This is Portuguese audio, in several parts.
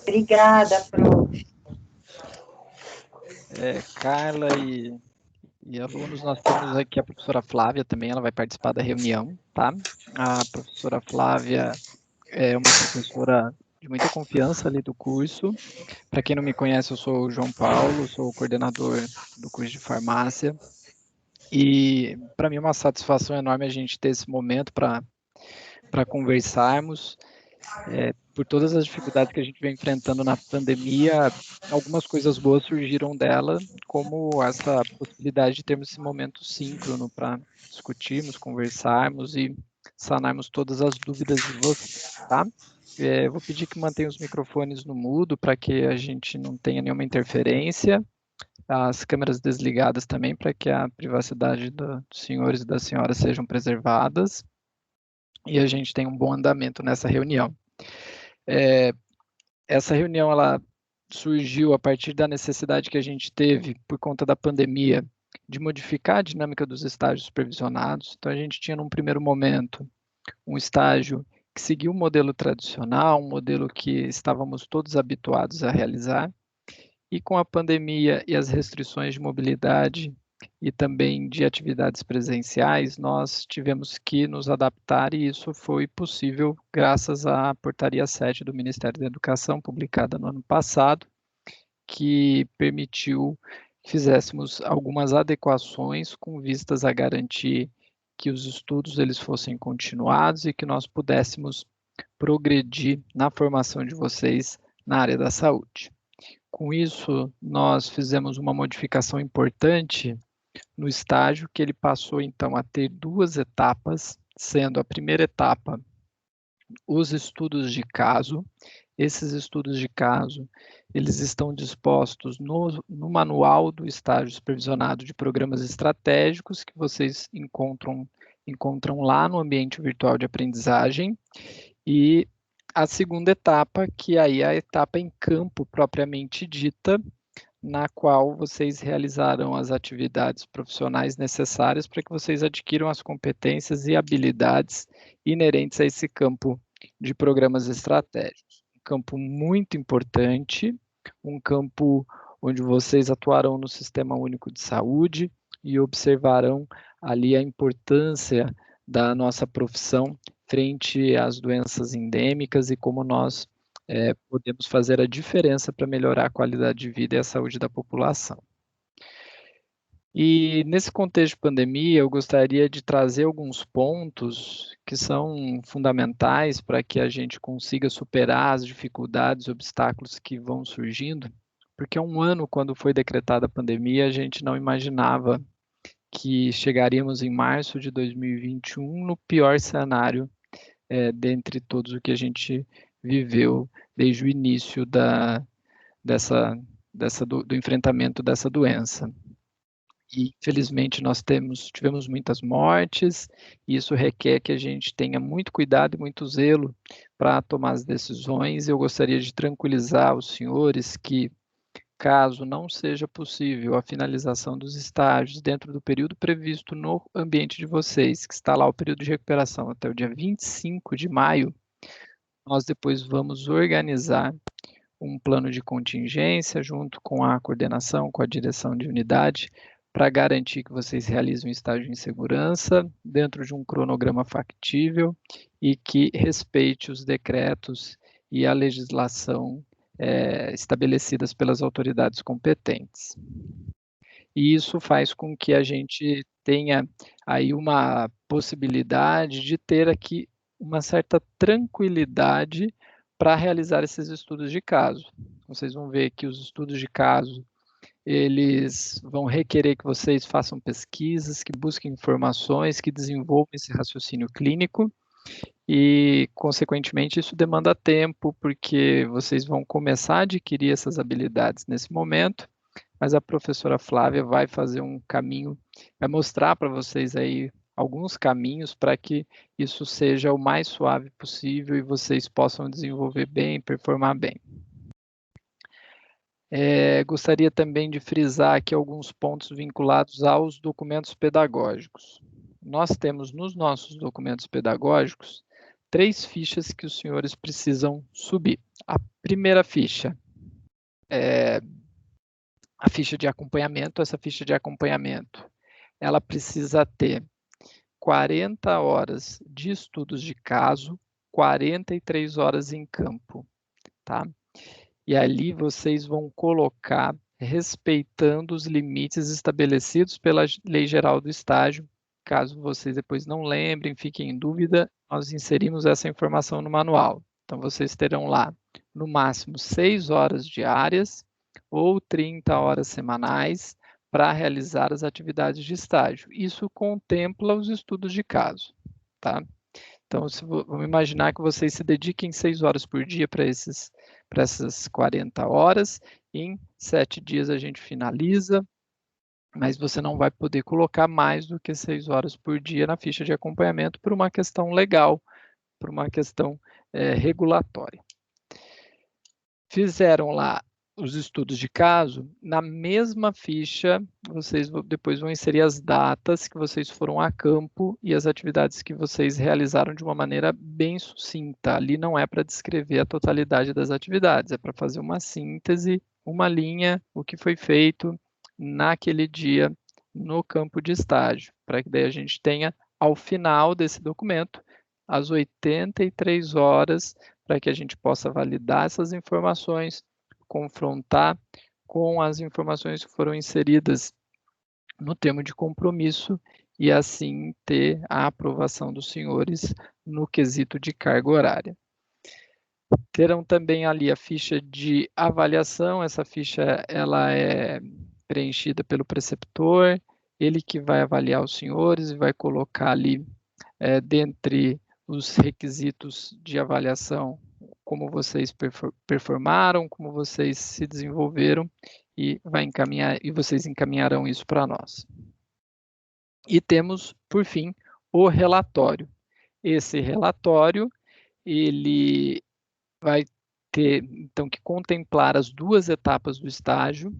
Obrigada, prof. Carla e alunos, nós temos aqui a professora Flávia também, ela vai participar da reunião, tá? A professora Flávia é uma professora de muita confiança ali do curso. Para quem não me conhece, eu sou o João Paulo, sou o coordenador do curso de farmácia. E para mim é uma satisfação enorme a gente ter esse momento para conversarmos. Por todas as dificuldades que a gente vem enfrentando na pandemia, algumas coisas boas surgiram dela, como essa possibilidade de termos esse momento síncrono para discutirmos, conversarmos e sanarmos todas as dúvidas de vocês, tá? Vou pedir que mantenha os microfones no mudo para que a gente não tenha nenhuma interferência, as câmeras desligadas também para que a privacidade dos senhores e das senhoras sejam preservadas e a gente tenha um bom andamento nessa reunião. Essa reunião ela surgiu a partir da necessidade que a gente teve por conta da pandemia de modificar a dinâmica dos estágios supervisionados. Então a gente tinha num primeiro momento um estágio que seguia um modelo tradicional, um modelo que estávamos todos habituados a realizar, e com a pandemia e as restrições de mobilidade e também de atividades presenciais, nós tivemos que nos adaptar e isso foi possível graças à Portaria 7 do Ministério da Educação, publicada no ano passado, que permitiu que fizéssemos algumas adequações com vistas a garantir que os estudos eles fossem continuados e que nós pudéssemos progredir na formação de vocês na área da saúde. Com isso, nós fizemos uma modificação importante no estágio, que ele passou então a ter duas etapas, sendo a primeira etapa os estudos de caso. Esses estudos de caso, eles estão dispostos no manual do estágio supervisionado de programas estratégicos que vocês encontram lá no ambiente virtual de aprendizagem. E a segunda etapa, que aí é a etapa em campo propriamente dita, na qual vocês realizarão as atividades profissionais necessárias para que vocês adquiram as competências e habilidades inerentes a esse campo de programas estratégicos. Um campo muito importante, um campo onde vocês atuarão no Sistema Único de Saúde e observarão ali a importância da nossa profissão frente às doenças endêmicas e como nós podemos fazer a diferença para melhorar a qualidade de vida e a saúde da população. E nesse contexto de pandemia, eu gostaria de trazer alguns pontos que são fundamentais para que a gente consiga superar as dificuldades e obstáculos que vão surgindo, porque há um ano, quando foi decretada a pandemia, a gente não imaginava que chegaríamos em março de 2021 no pior cenário dentre todos o que a gente viveu desde o início do enfrentamento dessa doença. E, infelizmente, nós tivemos muitas mortes, e isso requer que a gente tenha muito cuidado e muito zelo para tomar as decisões. Eu gostaria de tranquilizar os senhores que, caso não seja possível a finalização dos estágios dentro do período previsto no ambiente de vocês, que está lá o período de recuperação até o dia 25 de maio, nós depois vamos organizar um plano de contingência junto com a coordenação, com a direção de unidade, para garantir que vocês realizem um estágio em segurança, dentro de um cronograma factível e que respeite os decretos e a legislação estabelecidas pelas autoridades competentes. E isso faz com que a gente tenha aí uma possibilidade de ter aqui uma certa tranquilidade para realizar esses estudos de caso. Vocês vão ver que os estudos de caso, eles vão requerer que vocês façam pesquisas, que busquem informações, que desenvolvam esse raciocínio clínico e, consequentemente, isso demanda tempo, porque vocês vão começar a adquirir essas habilidades nesse momento, mas a professora Flávia vai fazer um caminho, vai mostrar para vocês aí alguns caminhos para que isso seja o mais suave possível e vocês possam desenvolver bem, performar bem. Gostaria também de frisar aqui alguns pontos vinculados aos documentos pedagógicos. Nós temos nos nossos documentos pedagógicos 3 fichas que os senhores precisam subir. A primeira ficha é a ficha de acompanhamento. Essa ficha de acompanhamento, ela precisa ter 40 horas de estudos de caso, 43 horas em campo, tá? E ali vocês vão colocar respeitando os limites estabelecidos pela Lei Geral do Estágio. Caso vocês depois não lembrem, fiquem em dúvida, nós inserimos essa informação no manual. Então, vocês terão lá, no máximo, 6 horas diárias ou 30 horas semanais para realizar as atividades de estágio. Isso contempla os estudos de caso, tá? Então, vamos imaginar que vocês se dediquem 6 horas por dia para essas 40 horas. Em 7 dias a gente finaliza, mas você não vai poder colocar mais do que 6 horas por dia na ficha de acompanhamento por uma questão legal, por uma questão regulatória. Fizeram lá os estudos de caso, na mesma ficha, vocês depois vão inserir as datas que vocês foram a campo e as atividades que vocês realizaram de uma maneira bem sucinta. Ali não é para descrever a totalidade das atividades, é para fazer uma síntese, uma linha, o que foi feito naquele dia no campo de estágio, para que daí a gente tenha, ao final desse documento, as 83 horas, para que a gente possa validar essas informações, confrontar com as informações que foram inseridas no termo de compromisso e assim ter a aprovação dos senhores no quesito de carga horária. Terão também ali a ficha de avaliação. Essa ficha ela é preenchida pelo preceptor, ele que vai avaliar os senhores e vai colocar ali dentre os requisitos de avaliação como vocês performaram, como vocês se desenvolveram e vocês encaminharão isso para nós. E temos, por fim, o relatório. Esse relatório, ele vai ter, então, que contemplar as 2 etapas do estágio.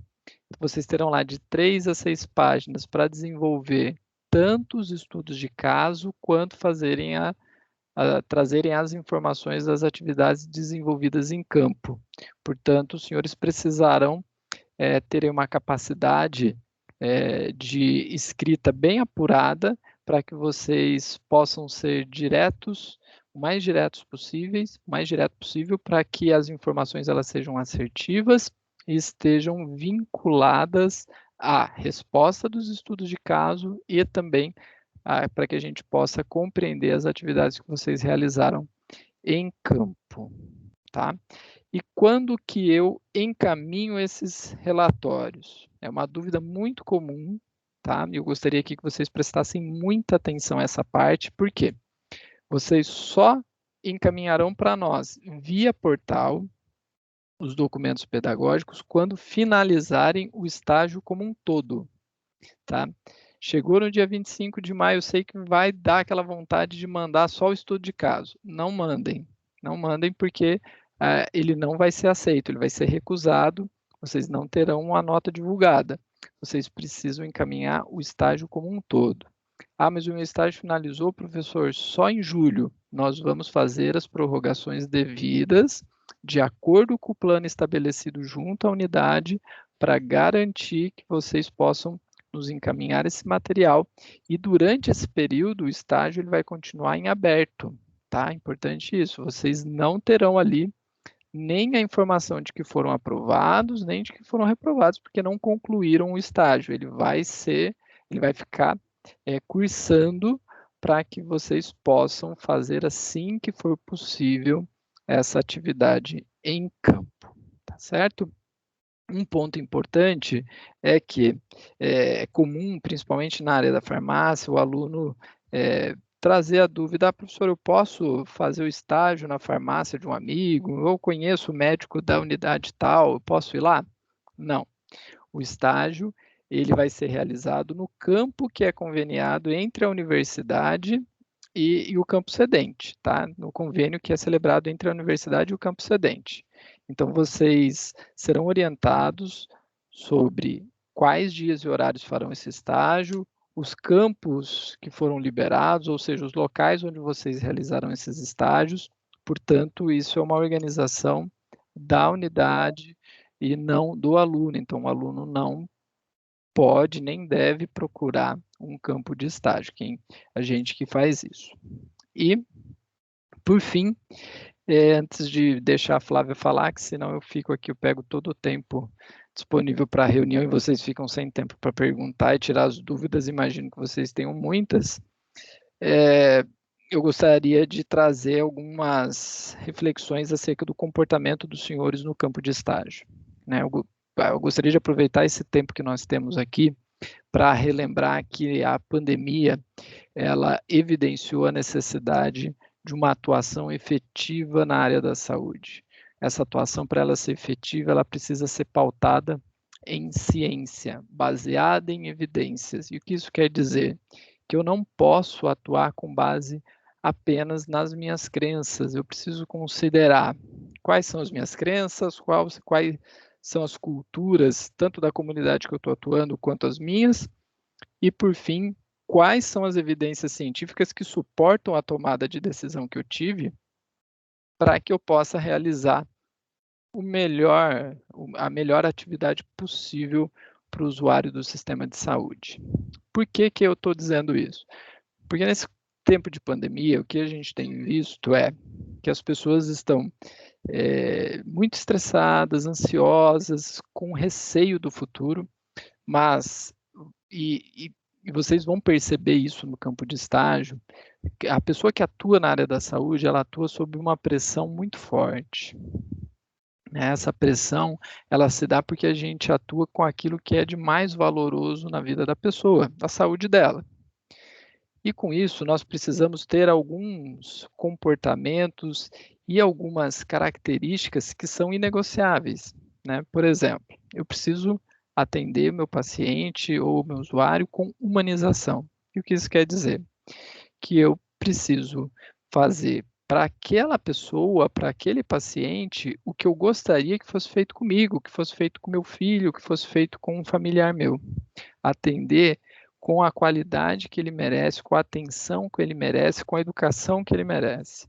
Vocês terão lá de 3 a 6 páginas para desenvolver tanto os estudos de caso, quanto trazerem as informações das atividades desenvolvidas em campo. Portanto, os senhores precisarão terem uma capacidade de escrita bem apurada para que vocês possam ser diretos, o mais diretos possíveis, o mais direto possível, para que as informações elas sejam assertivas e estejam vinculadas à resposta dos estudos de caso e também para que a gente possa compreender as atividades que vocês realizaram em campo, tá? E quando que eu encaminho esses relatórios? É uma dúvida muito comum, tá? Eu gostaria aqui que vocês prestassem muita atenção a essa parte, porque vocês só encaminharão para nós via portal os documentos pedagógicos quando finalizarem o estágio como um todo, tá? Chegou no dia 25 de maio, eu sei que vai dar aquela vontade de mandar só o estudo de caso. Não mandem. Não mandem porque ele não vai ser aceito, ele vai ser recusado, vocês não terão uma nota divulgada. Vocês precisam encaminhar o estágio como um todo. Ah, mas o meu estágio finalizou, professor, só em julho. Nós vamos fazer as prorrogações devidas, de acordo com o plano estabelecido junto à unidade, para garantir que vocês possam nos encaminhar esse material e durante esse período o estágio ele vai continuar em aberto, tá? Importante isso, vocês não terão ali nem a informação de que foram aprovados, nem de que foram reprovados, porque não concluíram o estágio, ele vai ficar cursando para que vocês possam fazer assim que for possível essa atividade em campo, tá certo? Um ponto importante é que é comum, principalmente na área da farmácia, o aluno trazer a dúvida, professor, eu posso fazer o estágio na farmácia de um amigo? Eu conheço o médico da unidade tal, eu posso ir lá? Não. O estágio ele vai ser realizado no campo que é conveniado entre a universidade e o campo cedente, tá? No convênio que é celebrado entre a universidade e o campo cedente. Então, vocês serão orientados sobre quais dias e horários farão esse estágio, os campos que foram liberados, ou seja, os locais onde vocês realizaram esses estágios. Portanto, isso é uma organização da unidade e não do aluno. Então, o aluno não pode nem deve procurar um campo de estágio, a gente que faz isso. E, por fim, antes de deixar a Flávia falar, que senão eu fico aqui, eu pego todo o tempo disponível para a reunião e vocês ficam sem tempo para perguntar e tirar as dúvidas, imagino que vocês tenham muitas. Eu gostaria de trazer algumas reflexões acerca do comportamento dos senhores no campo de estágio. Né? Eu gostaria de aproveitar esse tempo que nós temos aqui para relembrar que a pandemia, ela evidenciou a necessidade de uma atuação efetiva na área da saúde. Essa atuação, para ela ser efetiva, ela precisa ser pautada em ciência, baseada em evidências. E o que isso quer dizer? Que eu não posso atuar com base apenas nas minhas crenças, eu preciso considerar quais são as minhas crenças, quais são as culturas, tanto da comunidade que eu estou atuando, quanto as minhas, e, por fim, quais são as evidências científicas que suportam a tomada de decisão que eu tive para que eu possa realizar a melhor atividade possível para o usuário do sistema de saúde. Por que eu estou dizendo isso? Porque nesse tempo de pandemia, o que a gente tem visto é que as pessoas estão muito estressadas, ansiosas, com receio do futuro, mas, e vocês vão perceber isso no campo de estágio, a pessoa que atua na área da saúde, ela atua sob uma pressão muito forte. Essa pressão, ela se dá porque a gente atua com aquilo que é de mais valoroso na vida da pessoa, a saúde dela. E com isso, nós precisamos ter alguns comportamentos e algumas características que são inegociáveis, né? Por exemplo, eu preciso atender meu paciente ou meu usuário com humanização. E o que isso quer dizer? Que eu preciso fazer para aquela pessoa, para aquele paciente, o que eu gostaria que fosse feito comigo, que fosse feito com meu filho, que fosse feito com um familiar meu. Atender com a qualidade que ele merece, com a atenção que ele merece, com a educação que ele merece.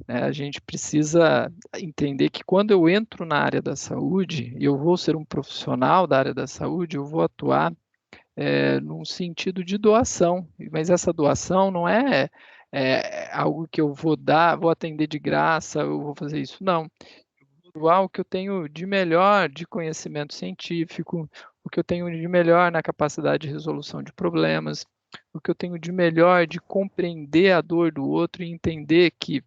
A gente precisa entender que quando eu entro na área da saúde, e eu vou ser um profissional da área da saúde, eu vou atuar num sentido de doação, mas essa doação não é algo que eu vou dar, vou atender de graça, eu vou fazer isso, não. Eu vou doar o que eu tenho de melhor de conhecimento científico, o que eu tenho de melhor na capacidade de resolução de problemas, o que eu tenho de melhor de compreender a dor do outro e entender que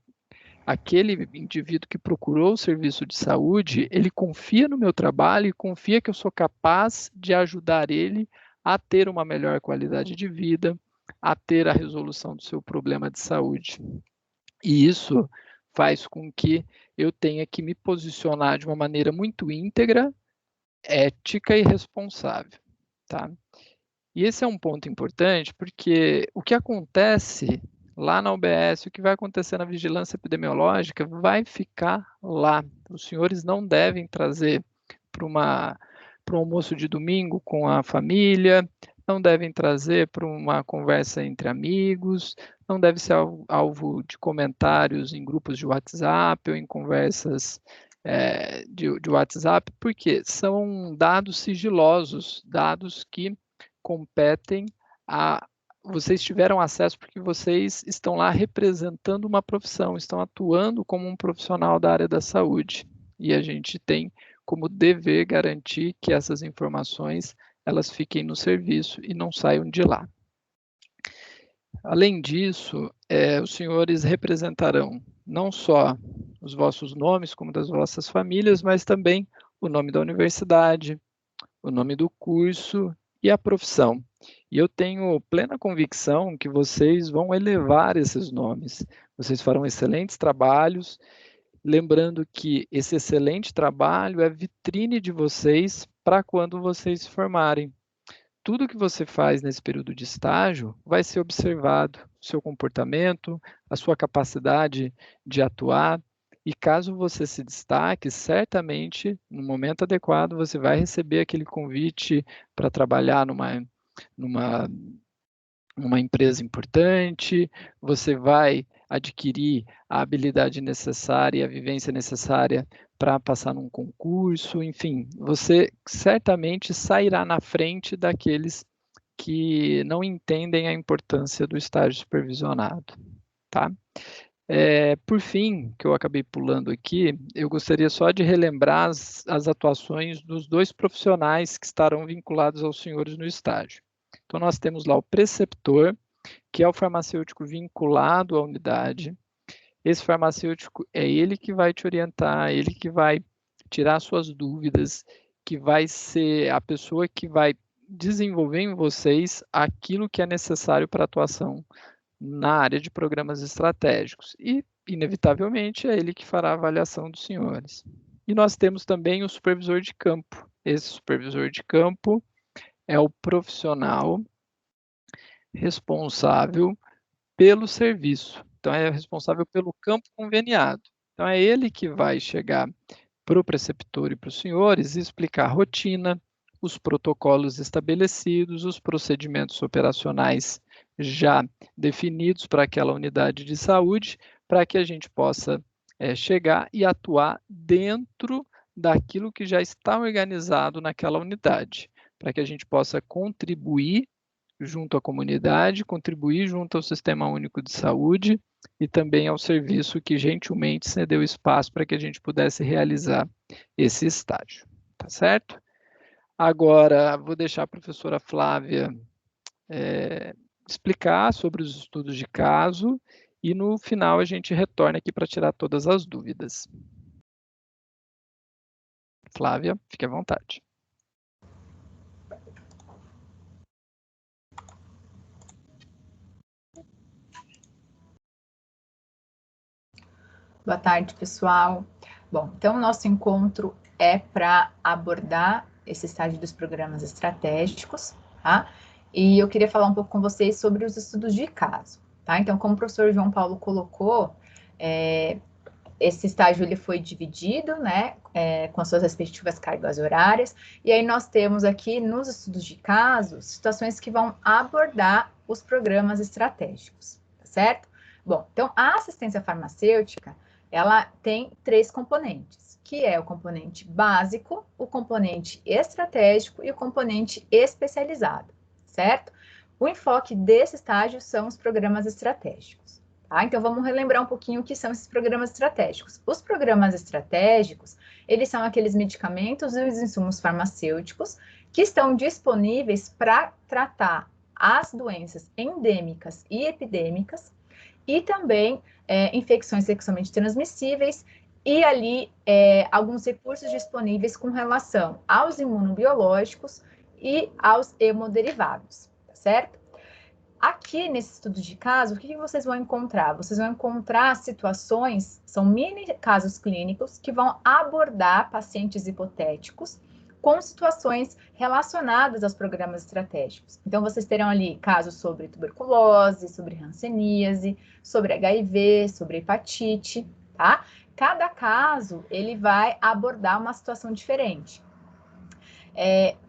aquele indivíduo que procurou o serviço de saúde, ele confia no meu trabalho e confia que eu sou capaz de ajudar ele a ter uma melhor qualidade de vida, a ter a resolução do seu problema de saúde. E isso faz com que eu tenha que me posicionar de uma maneira muito íntegra, ética e responsável, tá? E esse é um ponto importante porque o que acontece lá na UBS, o que vai acontecer na vigilância epidemiológica vai ficar lá. Os senhores não devem trazer para um almoço de domingo com a família, não devem trazer para uma conversa entre amigos, não deve ser alvo de comentários em grupos de WhatsApp ou em conversas de WhatsApp, porque são dados sigilosos, dados que competem a vocês tiveram acesso porque vocês estão lá representando uma profissão, estão atuando como um profissional da área da saúde. E a gente tem como dever garantir que essas informações elas fiquem no serviço e não saiam de lá. Além disso, os senhores representarão não só os vossos nomes, como das vossas famílias, mas também o nome da universidade, o nome do curso e a profissão. E eu tenho plena convicção que vocês vão elevar esses nomes. Vocês farão excelentes trabalhos, lembrando que esse excelente trabalho é vitrine de vocês para quando vocês se formarem. Tudo que você faz nesse período de estágio vai ser observado, o seu comportamento, a sua capacidade de atuar, e caso você se destaque, certamente, no momento adequado, você vai receber aquele convite para trabalhar numa uma empresa importante, você vai adquirir a habilidade necessária e a vivência necessária para passar num concurso, enfim, você certamente sairá na frente daqueles que não entendem a importância do estágio supervisionado, tá? Por fim, que eu acabei pulando aqui, eu gostaria só de relembrar as atuações dos 2 profissionais que estarão vinculados aos senhores no estágio. Então, nós temos lá o preceptor, que é o farmacêutico vinculado à unidade. Esse farmacêutico é ele que vai te orientar, ele que vai tirar suas dúvidas, que vai ser a pessoa que vai desenvolver em vocês aquilo que é necessário para a atuação na área de programas estratégicos. E, inevitavelmente, é ele que fará a avaliação dos senhores. E nós temos também o supervisor de campo. Esse supervisor de campo é o profissional responsável pelo serviço. Então, é responsável pelo campo conveniado. Então, é ele que vai chegar para o preceptor e para os senhores e explicar a rotina, os protocolos estabelecidos, os procedimentos operacionais já definidos para aquela unidade de saúde, para que a gente possa chegar e atuar dentro daquilo que já está organizado naquela unidade, para que a gente possa contribuir junto à comunidade, contribuir junto ao Sistema Único de Saúde e também ao serviço que gentilmente cedeu espaço para que a gente pudesse realizar esse estágio, tá certo? Agora, vou deixar a professora Flávia explicar sobre os estudos de caso e no final a gente retorna aqui para tirar todas as dúvidas. Flávia, fique à vontade. Boa tarde, pessoal. Bom, então o nosso encontro é para abordar esse estágio dos programas estratégicos, tá? E eu queria falar um pouco com vocês sobre os estudos de caso, tá? Então, como o professor João Paulo colocou, esse estágio ele foi dividido, né, com as suas respectivas cargas horárias, e aí nós temos aqui nos estudos de caso situações que vão abordar os programas estratégicos, tá certo? Bom, então a assistência farmacêutica ela tem 3 componentes, que é o componente básico, o componente estratégico e o componente especializado, certo? O enfoque desse estágio são os programas estratégicos. Tá? Então, vamos relembrar um pouquinho o que são esses programas estratégicos. Os programas estratégicos, eles são aqueles medicamentos e os insumos farmacêuticos que estão disponíveis para tratar as doenças endêmicas e epidêmicas e também infecções sexualmente transmissíveis e ali alguns recursos disponíveis com relação aos imunobiológicos e aos hemoderivados, tá certo? Aqui nesse estudo de caso, o que vocês vão encontrar? Vocês vão encontrar situações, são mini casos clínicos que vão abordar pacientes hipotéticos com situações relacionadas aos programas estratégicos. Então, vocês terão ali casos sobre tuberculose, sobre hanseníase, sobre HIV, sobre hepatite, tá? Cada caso, ele vai abordar uma situação diferente.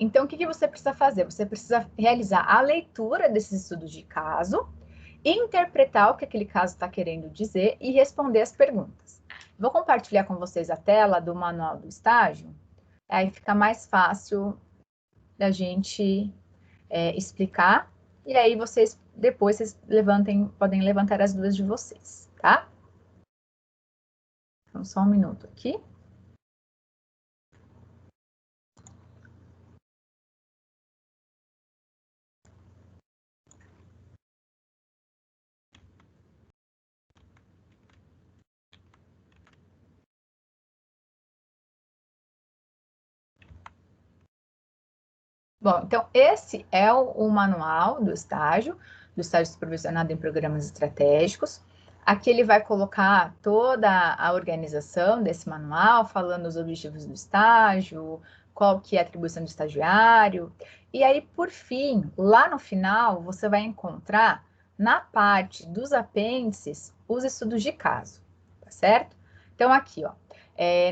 Então, o que você precisa fazer? Você precisa realizar a leitura desses estudos de caso, interpretar o que aquele caso está querendo dizer e responder as perguntas. Vou compartilhar com vocês a tela do manual do estágio, aí fica mais fácil da gente explicar, e aí vocês depois podem levantar as dúvidas de vocês, tá? Então, só um minuto aqui. Bom, então esse é o manual do estágio supervisionado em programas estratégicos. Aqui ele vai colocar toda a organização desse manual, falando os objetivos do estágio, qual que é a atribuição do estagiário. E aí, por fim, lá no final, você vai encontrar, na parte dos apêndices, os estudos de caso, tá certo? Então, aqui, ó,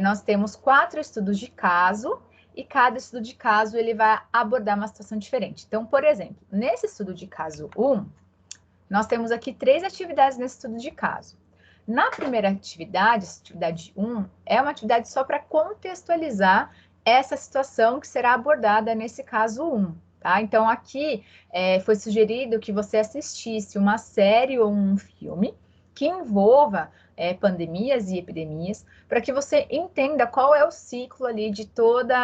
nós temos 4 estudos de caso, e cada estudo de caso ele vai abordar uma situação diferente. Então, por exemplo, nesse estudo de caso 1, nós temos aqui 3 atividades nesse estudo de caso. Na primeira atividade, atividade 1, é uma atividade só para contextualizar essa situação que será abordada nesse caso 1. Tá? Então, aqui foi sugerido que você assistisse uma série ou um filme que envolva pandemias e epidemias, para que você entenda qual é o ciclo ali de toda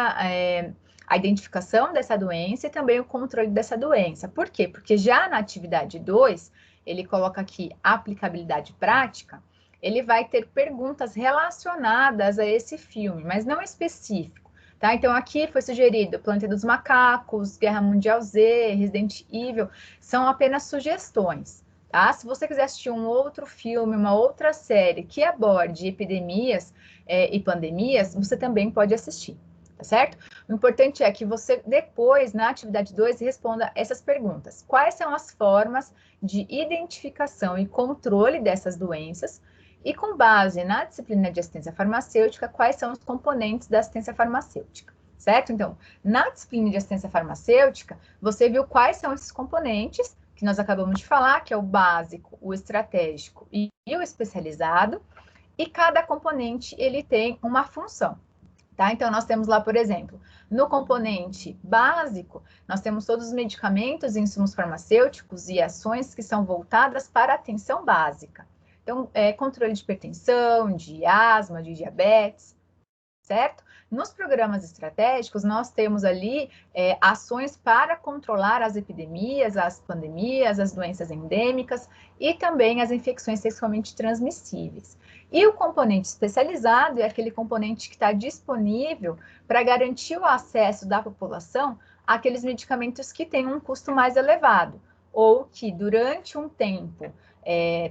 a identificação dessa doença e também o controle dessa doença. Por quê? Porque já na atividade 2, ele coloca aqui aplicabilidade prática, ele vai ter perguntas relacionadas a esse filme, mas não específico. Tá? Então, aqui foi sugerido Planeta dos Macacos, Guerra Mundial Z, Resident Evil, são apenas sugestões. Tá? Se você quiser assistir um outro filme, uma outra série que aborde epidemias e pandemias, você também pode assistir, tá certo? O importante é que você depois, na atividade 2, responda essas perguntas. Quais são as formas de identificação e controle dessas doenças? E com base na disciplina de assistência farmacêutica, quais são os componentes da assistência farmacêutica, certo? Então, na disciplina de assistência farmacêutica, você viu quais são esses componentes que nós acabamos de falar, que é o básico, o estratégico e o especializado, e cada componente, ele tem uma função, tá? Então, nós temos lá, por exemplo, no componente básico, nós temos todos os medicamentos e insumos farmacêuticos e ações que são voltadas para a atenção básica. Então, controle de hipertensão, de asma, de diabetes, certo? Nos programas estratégicos, nós temos ali ações para controlar as epidemias, as pandemias, as doenças endêmicas e também as infecções sexualmente transmissíveis. E o componente especializado é aquele componente que está disponível para garantir o acesso da população àqueles medicamentos que têm um custo mais elevado, ou que durante um tempo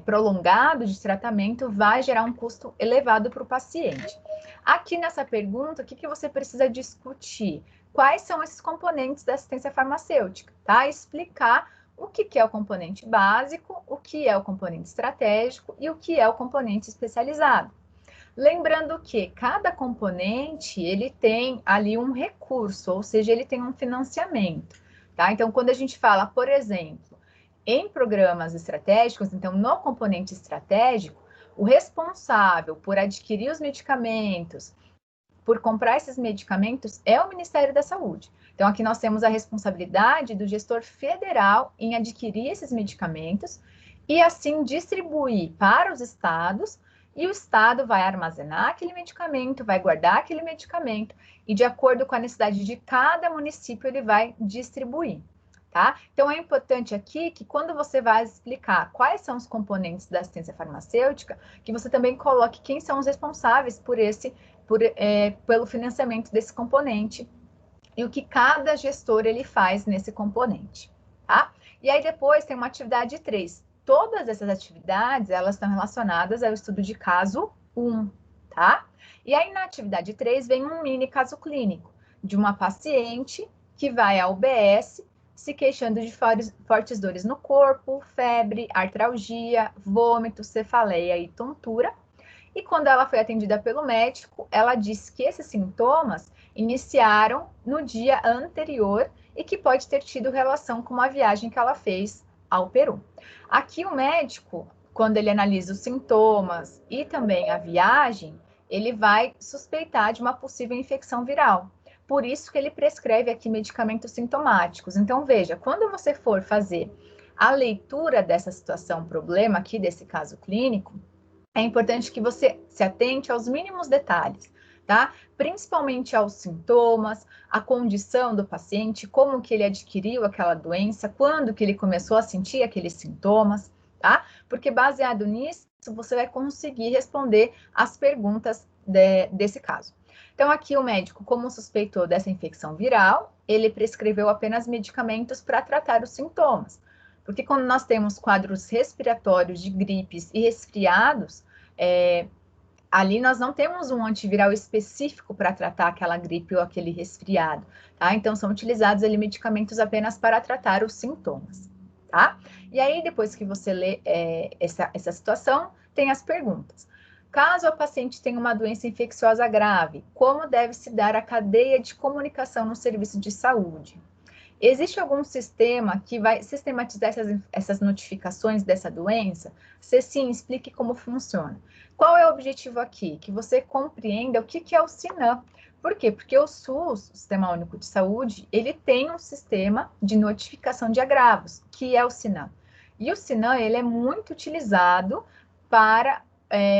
prolongado de tratamento vai gerar um custo elevado para o paciente. Aqui nessa pergunta, o que você precisa discutir? Quais são esses componentes da assistência farmacêutica, tá? Explicar o que é o componente básico, o que é o componente estratégico e o que é o componente especializado. Lembrando que cada componente, ele tem ali um recurso, ou seja, ele tem um financiamento, tá? Então, quando a gente fala, por exemplo, em programas estratégicos, então, no componente estratégico, o responsável por adquirir os medicamentos, por comprar esses medicamentos, é o Ministério da Saúde. Então, aqui nós temos a responsabilidade do gestor federal em adquirir esses medicamentos e, assim, distribuir para os estados, e o estado vai armazenar aquele medicamento, vai guardar aquele medicamento, e, de acordo com a necessidade de cada município, ele vai distribuir. Tá? Então, é importante aqui que quando você vai explicar quais são os componentes da assistência farmacêutica, que você também coloque quem são os responsáveis pelo financiamento desse componente e o que cada gestor ele faz nesse componente, tá? E aí depois tem uma atividade 3. Todas essas atividades, elas estão relacionadas ao estudo de caso 1, tá? E aí na atividade 3 vem um mini caso clínico de uma paciente que vai à UBS se queixando de fortes dores no corpo, febre, artralgia, vômito, cefaleia e tontura. E quando ela foi atendida pelo médico, ela disse que esses sintomas iniciaram no dia anterior e que pode ter tido relação com uma viagem que ela fez ao Peru. Aqui o médico, quando ele analisa os sintomas e também a viagem, ele vai suspeitar de uma possível infecção viral. Por isso que ele prescreve aqui medicamentos sintomáticos. Então, veja, quando você for fazer a leitura dessa situação, problema aqui desse caso clínico, é importante que você se atente aos mínimos detalhes, tá? Principalmente aos sintomas, a condição do paciente, como que ele adquiriu aquela doença, quando que ele começou a sentir aqueles sintomas, tá? Porque baseado nisso, você vai conseguir responder as perguntas desse caso. Então, aqui o médico, como suspeitou dessa infecção viral, ele prescreveu apenas medicamentos para tratar os sintomas. Porque quando nós temos quadros respiratórios de gripes e resfriados, ali nós não temos um antiviral específico para tratar aquela gripe ou aquele resfriado, tá? Então, são utilizados ali medicamentos apenas para tratar os sintomas, tá? E aí, depois que você lê essa situação, tem as perguntas. Caso a paciente tenha uma doença infecciosa grave, como deve se dar a cadeia de comunicação no serviço de saúde? Existe algum sistema que vai sistematizar essas notificações dessa doença? Se sim, explique como funciona. Qual é o objetivo aqui? Que você compreenda o que é o SINAM. Por quê? Porque o SUS, o Sistema Único de Saúde, ele tem um sistema de notificação de agravos, que é o SINAM. E o SINAM, ele é muito utilizado para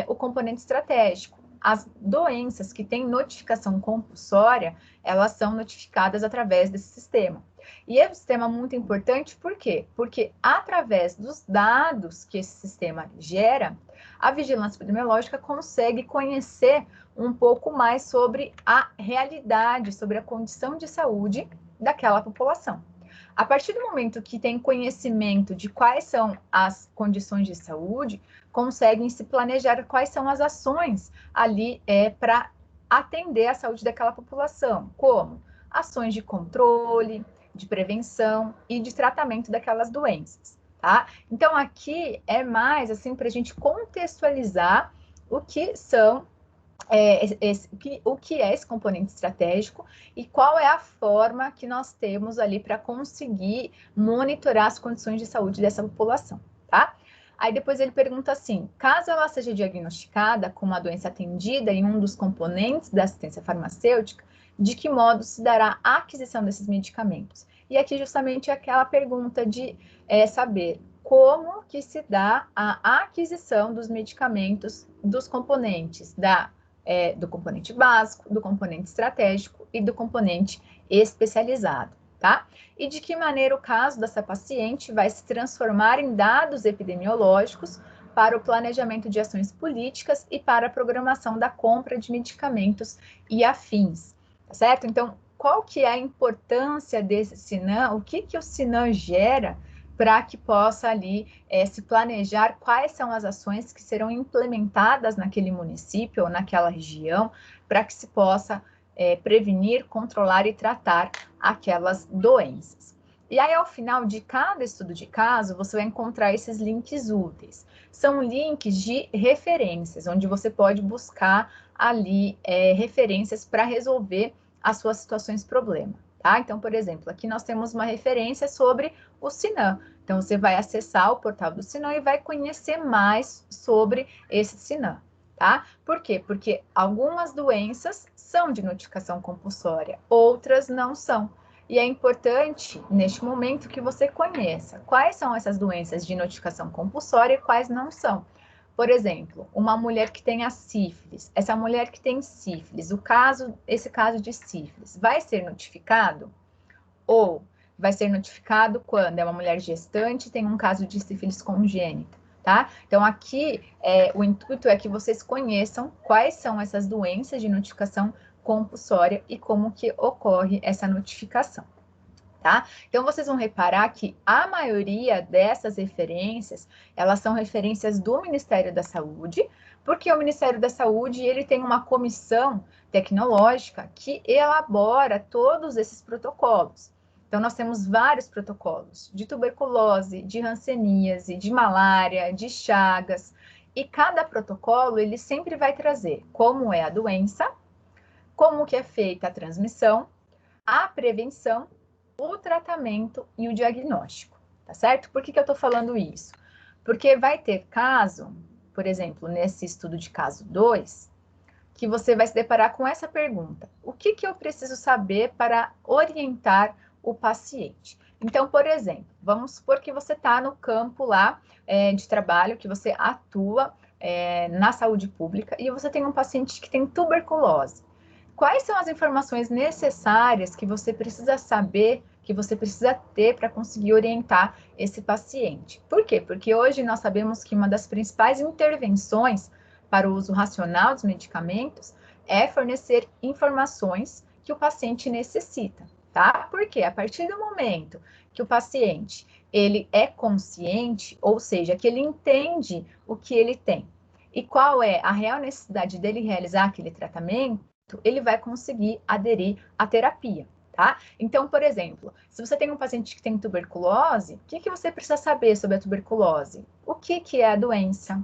o componente estratégico. As doenças que têm notificação compulsória, elas são notificadas através desse sistema. E é um sistema muito importante, por quê? Porque através dos dados que esse sistema gera, a vigilância epidemiológica consegue conhecer um pouco mais sobre a realidade, sobre a condição de saúde daquela população. A partir do momento que tem conhecimento de quais são as condições de saúde, conseguem se planejar quais são as ações ali para atender a saúde daquela população, como ações de controle, de prevenção e de tratamento daquelas doenças, tá? Então, aqui é mais, assim, para a gente contextualizar o que são o que é esse componente estratégico e qual é a forma que nós temos ali para conseguir monitorar as condições de saúde dessa população, tá? Aí depois ele pergunta assim, caso ela seja diagnosticada com uma doença atendida em um dos componentes da assistência farmacêutica, de que modo se dará a aquisição desses medicamentos? E aqui justamente é aquela pergunta de saber como que se dá a aquisição dos medicamentos dos componentes do componente básico, do componente estratégico e do componente especializado, tá? E de que maneira o caso dessa paciente vai se transformar em dados epidemiológicos para o planejamento de ações políticas e para a programação da compra de medicamentos e afins, tá certo? Então, qual que é a importância desse SINAM? O que o SINAM gera para que possa ali se planejar quais são as ações que serão implementadas naquele município ou naquela região, para que se possa prevenir, controlar e tratar aquelas doenças. E aí, ao final de cada estudo de caso, você vai encontrar esses links úteis. São links de referências, onde você pode buscar ali referências para resolver as suas situações problema. Tá? Então, por exemplo, aqui nós temos uma referência sobre o SINAM. Então, você vai acessar o portal do SINAM e vai conhecer mais sobre esse SINAM, tá? Por quê? Porque algumas doenças são de notificação compulsória, outras não são. E é importante, neste momento, que você conheça quais são essas doenças de notificação compulsória e quais não são. Por exemplo, uma mulher que tem a sífilis, essa mulher que tem sífilis, esse caso de sífilis, vai ser notificado? Ou vai ser notificado quando é uma mulher gestante e tem um caso de sífilis congênita, tá? Então, aqui, o intuito é que vocês conheçam quais são essas doenças de notificação compulsória e como que ocorre essa notificação. Tá? Então, vocês vão reparar que a maioria dessas referências, elas são referências do Ministério da Saúde, porque o Ministério da Saúde, ele tem uma comissão tecnológica que elabora todos esses protocolos. Então, nós temos vários protocolos de tuberculose, de hanseníase, de malária, de chagas, e cada protocolo, ele sempre vai trazer como é a doença, como que é feita a transmissão, a prevenção, o tratamento e o diagnóstico, tá certo? Por que eu tô falando isso? Porque vai ter caso, por exemplo, nesse estudo de caso 2, que você vai se deparar com essa pergunta: o que eu preciso saber para orientar o paciente? Então, por exemplo, vamos supor que você está no campo lá de trabalho, que você atua na saúde pública e você tem um paciente que tem tuberculose. Quais são as informações necessárias que você precisa saber, que você precisa ter para conseguir orientar esse paciente? Por quê? Porque hoje nós sabemos que uma das principais intervenções para o uso racional dos medicamentos é fornecer informações que o paciente necessita, tá? Porque a partir do momento que o paciente ele é consciente, ou seja, que ele entende o que ele tem e qual é a real necessidade dele realizar aquele tratamento, ele vai conseguir aderir à terapia, tá? Então, por exemplo, se você tem um paciente que tem tuberculose, o que você precisa saber sobre a tuberculose? O que é a doença?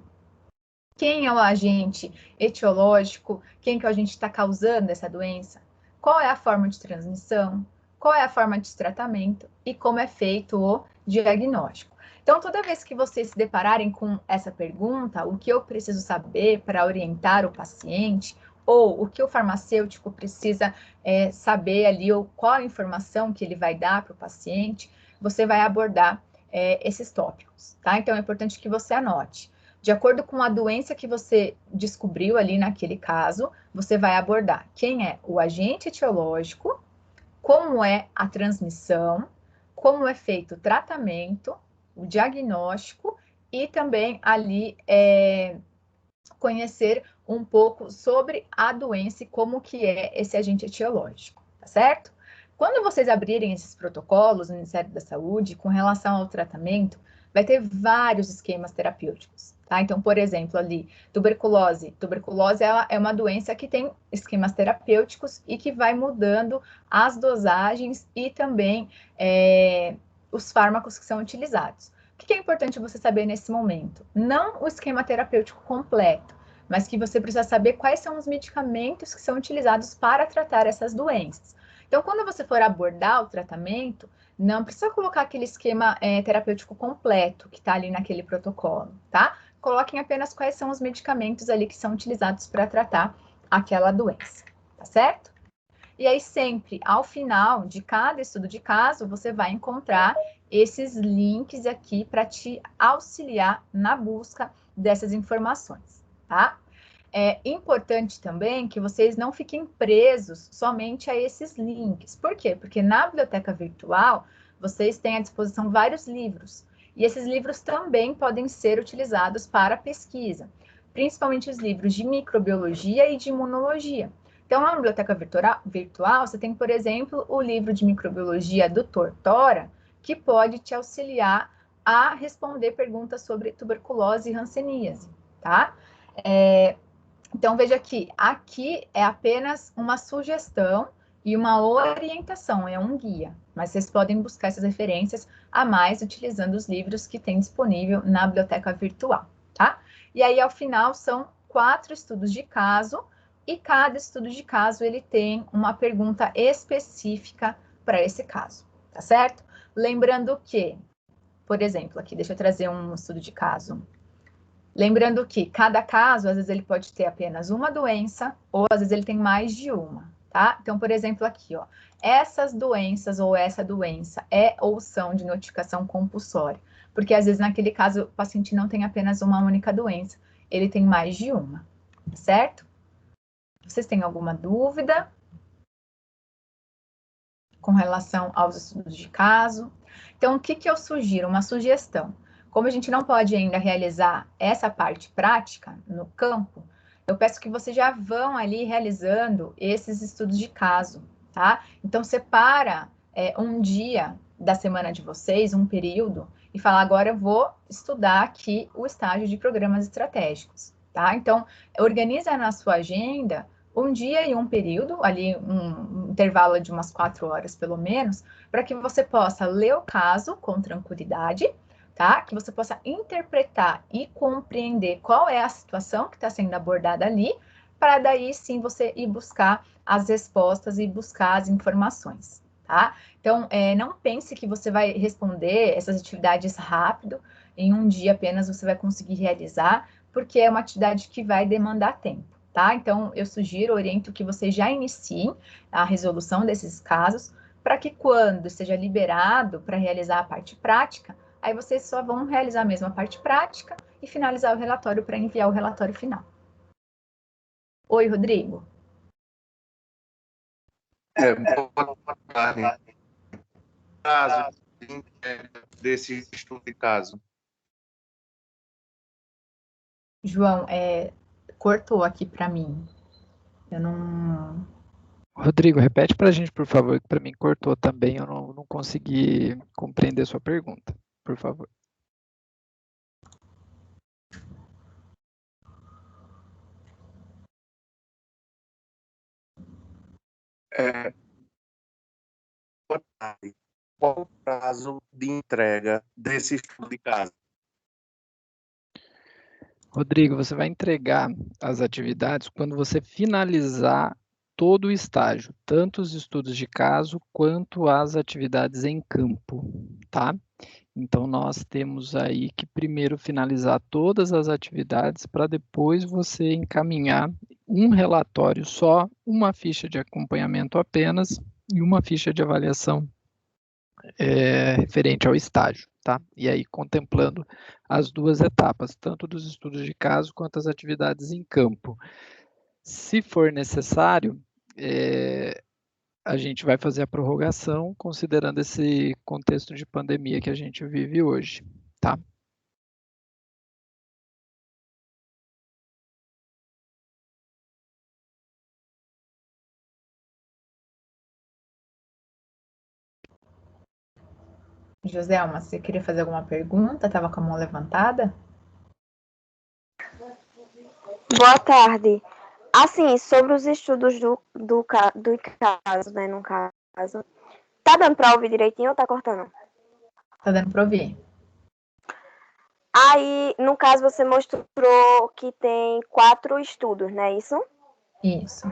Quem é o agente etiológico? Quem que é o agente que está causando essa doença? Qual é a forma de transmissão? qual é a forma de tratamento e como é feito o diagnóstico. Então, toda vez que vocês se depararem com essa pergunta, o que eu preciso saber para orientar o paciente, ou o que o farmacêutico precisa saber ali, ou qual a informação que ele vai dar para o paciente, você vai abordar esses tópicos, tá? Então, é importante que você anote. De acordo com a doença que você descobriu ali naquele caso, você vai abordar quem é o agente etiológico, como é a transmissão, como é feito o tratamento, o diagnóstico e também ali conhecer um pouco sobre a doença e como que é esse agente etiológico, tá certo? Quando vocês abrirem esses protocolos no Ministério da Saúde com relação ao tratamento, vai ter vários esquemas terapêuticos, tá? Então, por exemplo, ali, tuberculose. Tuberculose é uma doença que tem esquemas terapêuticos e que vai mudando as dosagens e também os fármacos que são utilizados. O que é importante você saber nesse momento? Não o esquema terapêutico completo, mas que você precisa saber quais são os medicamentos que são utilizados para tratar essas doenças. Então, quando você for abordar o tratamento, não precisa colocar aquele esquema terapêutico completo que está ali naquele protocolo, tá? Coloquem apenas quais são os medicamentos ali que são utilizados para tratar aquela doença, tá certo? E aí, sempre, ao final de cada estudo de caso, você vai encontrar esses links aqui para te auxiliar na busca dessas informações, tá? É importante também que vocês não fiquem presos somente a esses links. Por quê? Porque na biblioteca virtual, vocês têm à disposição vários livros. E esses livros também podem ser utilizados para pesquisa, principalmente os livros de microbiologia e de imunologia. Então, na biblioteca virtual, você tem, por exemplo, o livro de microbiologia do Tortora, que pode te auxiliar a responder perguntas sobre tuberculose e hanseníase, tá? Então, veja aqui é apenas uma sugestão e uma orientação, é um guia, mas vocês podem buscar essas referências a mais utilizando os livros que tem disponível na biblioteca virtual, tá? E aí, ao final, são 4 estudos de caso, e cada estudo de caso, ele tem uma pergunta específica para esse caso, tá certo? Lembrando que, por exemplo, aqui, deixa eu trazer um estudo de caso. Lembrando que cada caso, às vezes, ele pode ter apenas uma doença, ou às vezes ele tem mais de uma, tá? Então, por exemplo, aqui, ó, essas doenças ou essa doença é ou são de notificação compulsória, porque às vezes, naquele caso, o paciente não tem apenas uma única doença, ele tem mais de uma, certo? Vocês têm alguma dúvida com relação aos estudos de caso? Então, o que eu sugiro? Uma sugestão. Como a gente não pode ainda realizar essa parte prática no campo, eu peço que vocês já vão ali realizando esses estudos de caso, tá? Então, separa um dia da semana de vocês, um período, e fala, agora eu vou estudar aqui o estágio de programas estratégicos, tá? Então, organiza na sua agenda um dia e um período, ali um intervalo de umas 4 horas pelo menos, para que você possa ler o caso com tranquilidade, tá? Que você possa interpretar e compreender qual é a situação que está sendo abordada ali, para daí sim você ir buscar as respostas e buscar as informações, tá? Então, não pense que você vai responder essas atividades rápido, em um dia apenas você vai conseguir realizar, porque é uma atividade que vai demandar tempo. Tá? Então, eu sugiro, oriento que você já inicie a resolução desses casos, para que quando esteja liberado para realizar a parte prática, aí vocês só vão realizar mesmo a parte prática e finalizar o relatório para enviar o relatório final. Oi, Rodrigo. Boa tarde. Caso desse estudo de caso. João, cortou aqui para mim. Eu não... Rodrigo, repete para a gente, por favor, que para mim cortou também, eu não consegui compreender sua pergunta, por favor. Boa tarde. Qual o prazo de entrega desse estudo de caso? Rodrigo, você vai entregar as atividades quando você finalizar todo o estágio, tanto os estudos de caso quanto as atividades em campo, tá? Então, nós temos aí que primeiro finalizar todas as atividades para depois você encaminhar um relatório só, uma ficha de acompanhamento apenas e uma ficha de avaliação referente ao estágio, tá? E aí contemplando as duas etapas, tanto dos estudos de caso quanto as atividades em campo. Se for necessário, a gente vai fazer a prorrogação considerando esse contexto de pandemia que a gente vive hoje, tá? Joselma, você queria fazer alguma pergunta? Estava com a mão levantada? Boa tarde. Assim, sobre os estudos do caso, né, no caso. Tá dando para ouvir direitinho ou tá cortando? Tá dando para ouvir. Aí, no caso, você mostrou que tem 4 estudos, não é isso? Isso.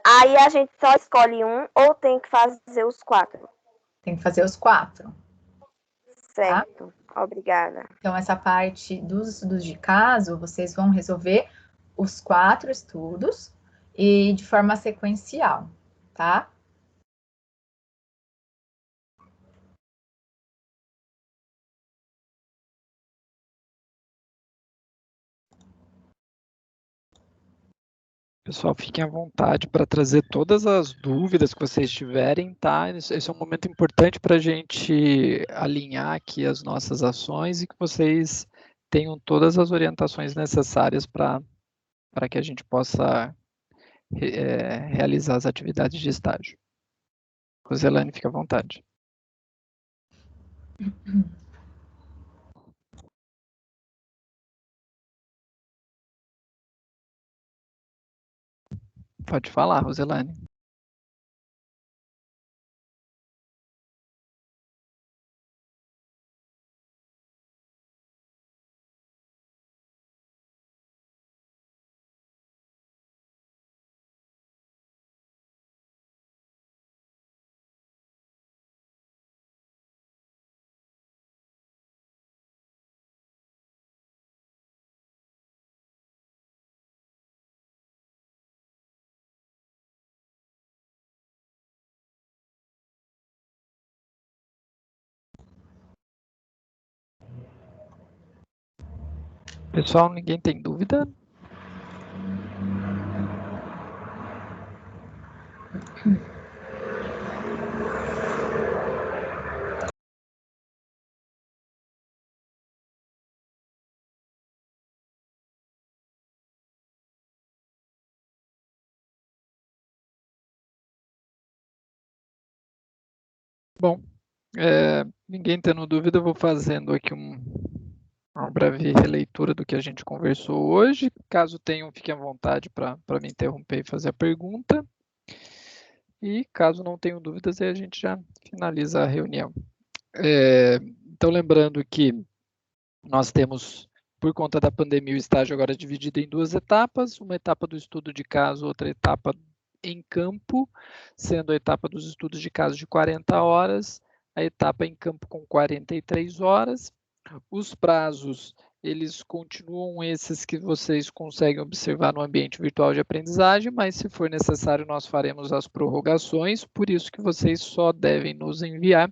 Aí a gente só escolhe um ou tem que fazer os 4? Tem que fazer os 4. Certo, tá? Obrigada. Então, essa parte dos estudos de caso, vocês vão resolver os 4 estudos e de forma sequencial, tá? Pessoal, fiquem à vontade para trazer todas as dúvidas que vocês tiverem, tá? Esse é um momento importante para a gente alinhar aqui as nossas ações e que vocês tenham todas as orientações necessárias para que a gente possa realizar as atividades de estágio. Roselane, fique à vontade. Pode falar, Roselane. Pessoal, ninguém tem dúvida? Bom, ninguém tendo dúvida, eu vou fazendo aqui uma breve releitura do que a gente conversou hoje. Caso tenham, fiquem à vontade para me interromper e fazer a pergunta. E caso não tenham dúvidas, aí a gente já finaliza a reunião. Então, lembrando que nós temos, por conta da pandemia, o estágio agora dividido em 2 etapas, uma etapa do estudo de caso, outra etapa em campo, sendo a etapa dos estudos de caso de 40 horas, a etapa em campo com 43 horas. Os prazos, eles continuam esses que vocês conseguem observar no ambiente virtual de aprendizagem, mas se for necessário, nós faremos as prorrogações, por isso que vocês só devem nos enviar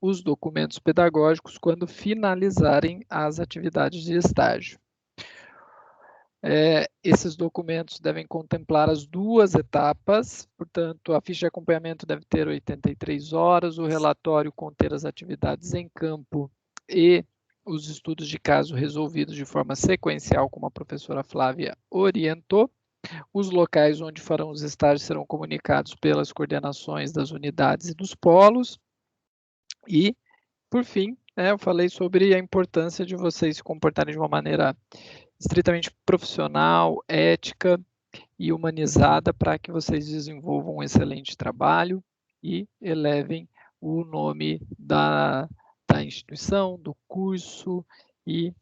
os documentos pedagógicos quando finalizarem as atividades de estágio. Esses documentos devem contemplar as 2 etapas, portanto, a ficha de acompanhamento deve ter 83 horas, o relatório conter as atividades em campo e os estudos de caso resolvidos de forma sequencial, como a professora Flávia orientou. Os locais onde farão os estágios serão comunicados pelas coordenações das unidades e dos polos. E, por fim, eu falei sobre a importância de vocês se comportarem de uma maneira estritamente profissional, ética e humanizada para que vocês desenvolvam um excelente trabalho e elevem o nome da instituição, do curso e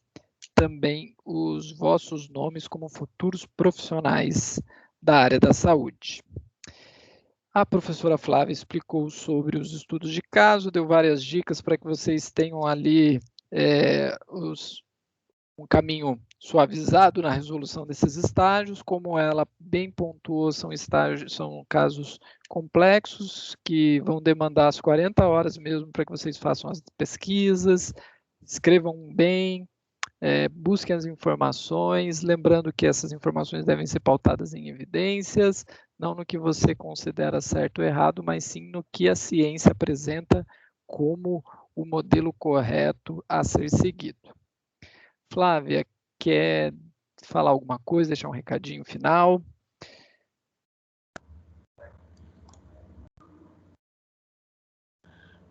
também os vossos nomes como futuros profissionais da área da saúde. A professora Flávia explicou sobre os estudos de caso, deu várias dicas para que vocês tenham ali um caminho suavizado na resolução desses estágios. Como ela bem pontuou, são casos complexos que vão demandar as 40 horas mesmo para que vocês façam as pesquisas, escrevam bem, busquem as informações, lembrando que essas informações devem ser pautadas em evidências, não no que você considera certo ou errado, mas sim no que a ciência apresenta como o modelo correto a ser seguido. Flávia, quer falar alguma coisa, deixar um recadinho final?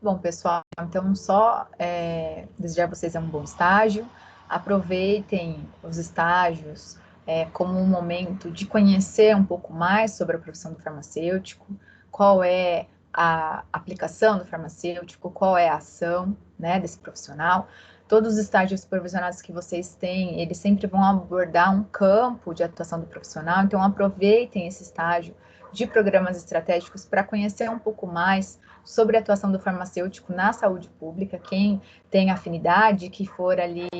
Bom, pessoal, então só desejar a vocês um bom estágio. Aproveitem os estágios como um momento de conhecer um pouco mais sobre a profissão do farmacêutico, qual é a aplicação do farmacêutico, qual é a ação, né, desse profissional. Todos os estágios supervisionados que vocês têm, eles sempre vão abordar um campo de atuação do profissional, então aproveitem esse estágio de programas estratégicos para conhecer um pouco mais sobre a atuação do farmacêutico na saúde pública, quem tem afinidade, que for ali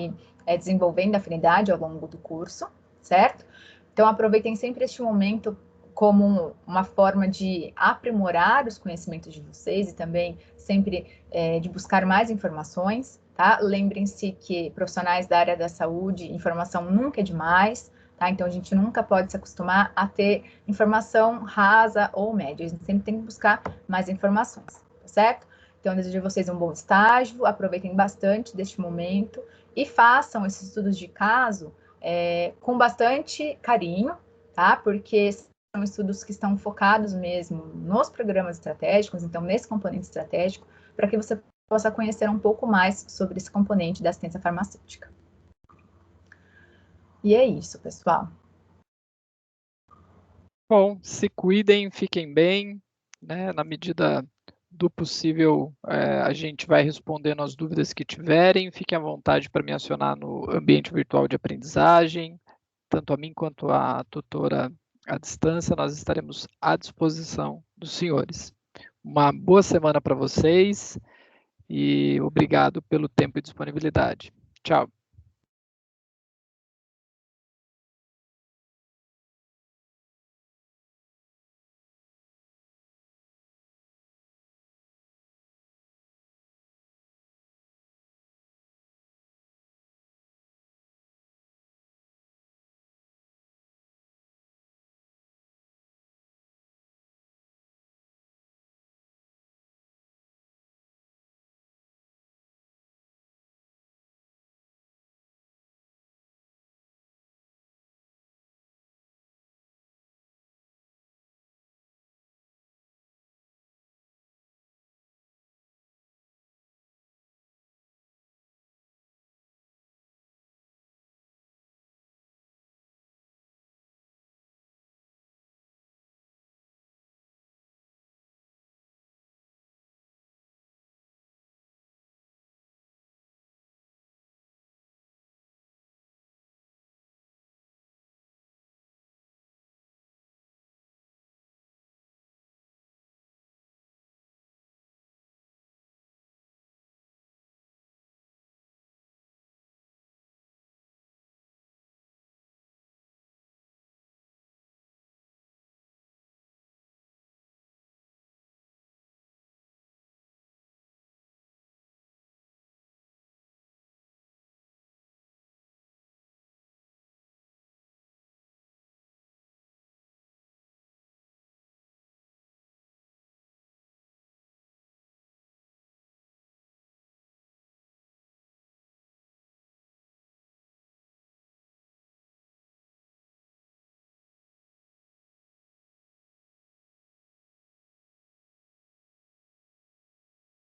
desenvolvendo afinidade ao longo do curso, certo? Então, aproveitem sempre este momento como uma forma de aprimorar os conhecimentos de vocês e também sempre de buscar mais informações, tá? Lembrem-se que profissionais da área da saúde, informação nunca é demais, tá? Então, a gente nunca pode se acostumar a ter informação rasa ou média. A gente sempre tem que buscar mais informações, tá certo? Então, eu desejo a vocês um bom estágio, aproveitem bastante deste momento e façam esses estudos de caso com bastante carinho, tá? Porque são estudos que estão focados mesmo nos programas estratégicos, então, nesse componente estratégico, para que você possa conhecer um pouco mais sobre esse componente da assistência farmacêutica. E é isso, pessoal. Bom, se cuidem, fiquem bem, né? Na medida do possível, a gente vai respondendo as dúvidas que tiverem. Fiquem à vontade para me acionar no ambiente virtual de aprendizagem, tanto a mim quanto a tutora à distância, nós estaremos à disposição dos senhores. Uma boa semana para vocês e obrigado pelo tempo e disponibilidade. Tchau.